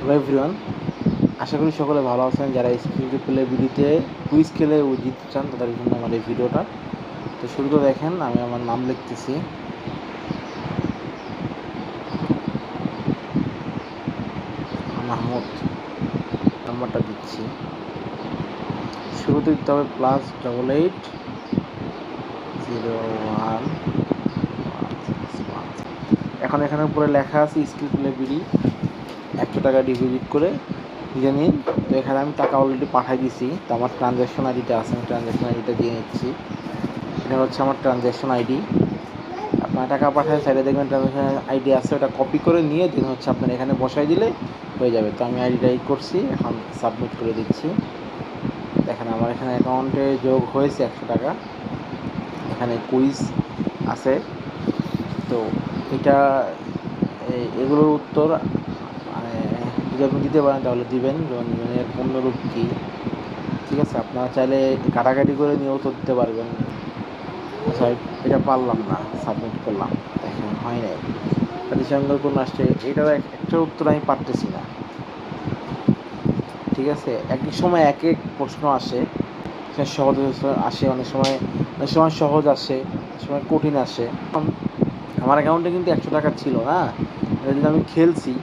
Hello everyone, আশা করি সকলে ভালো আছেন। যারা স্কিল প্লে ভিডিওতে কুইজ খেলে জিততে চান তাদের জন্য আমার এই ভিডিওটা। তো শুরুতে দেখেন আমি আমার নাম লিখতেছি, মাহমুদ। নাম্বারটা দিচ্ছি, শুরুতে দিতে হবে +8801। এখন এখানে উপরে লেখা আছে স্কিল প্লে বিডি, 100 টাকা ডিপোজিট করে দিয়ে নিন। তো এখানে আমি টাকা অলরেডি পাঠিয়ে দিয়েছি, তো আমার ট্রানজ্যাকশন আইডিটা আছে, আমি ট্রানজ্যাকশন আইডিটা দিয়ে নিচ্ছি। এটা হচ্ছে আমার ট্রানজ্যাকশন আইডি। আপনার টাকা পাঠায় সাইডে দেখবেন ট্রানজ্যাকশন আইডি আছে, ওটা কপি করে নিয়ে দেন হচ্ছে আপনার এখানে বসাই দিলে হয়ে যাবে। তো আমি আইডিটা করছি, এখন সাবমিট করে দিচ্ছি। দেখেন আমার এখানে অ্যাকাউন্টে যোগ হয়েছে 100 টাকা। এখানে কুইজ আছে, তো এটা এগুলোর উত্তর যদি আপনি দিতে পারেন তাহলে দিবেন, যেমন এর পূর্ণরূপ কী, ঠিক আছে। আপনারা চাইলে কাটাকাটি করে নিয়েও তো দিতে পারবেন। আচ্ছা, এটা পারলাম না, সাবমিট করলাম, দেখেন হয় নাই। জাতিসংঘের কোন রাষ্ট্রে, এটার একটা উত্তর আমি পারতেছি না, ঠিক আছে। এক এক সময় এক এক প্রশ্ন আসে, সহজ আসে, অনেক সময় সহজ আসে, অনেক সময় কঠিন আসে। আমার অ্যাকাউন্টে কিন্তু 100 টাকা ছিল না, এটা কিন্তু আমি খেলছি,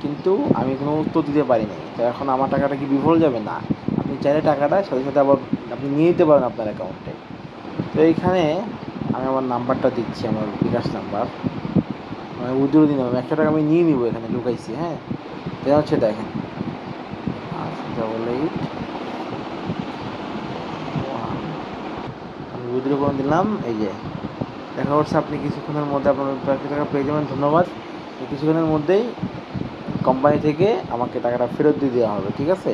কিন্তু আমি কোনো উত্তর দিতে পারি নাই। তো এখন আমার টাকাটা কি বিফল যাবে? না, আপনি চাইলে টাকাটা সাথে সাথে আবার আপনি নিয়ে নিতে পারেন আপনার অ্যাকাউন্টে। তো এইখানে আমি আমার নাম্বারটা দিচ্ছি, আমার বিকাশ নাম্বার, মানে উইথড্র দিন হবে 100 টাকা আমি নিয়ে নিব, এখানে ঢুকাইছি। হ্যাঁ, এটা হচ্ছে দেখেন 88, আমি উইথড্র করে দিলাম। এই যে দেখা হচ্ছে, আপনি কিছুক্ষণের মধ্যে আপনার 100 টাকা পেয়ে যাবেন। ধন্যবাদ। কিছুক্ষণের মধ্যেই কোম্পানি থেকে আমাকে টাকাটা ফেরত দিয়ে দেওয়া হবে, ঠিক আছে।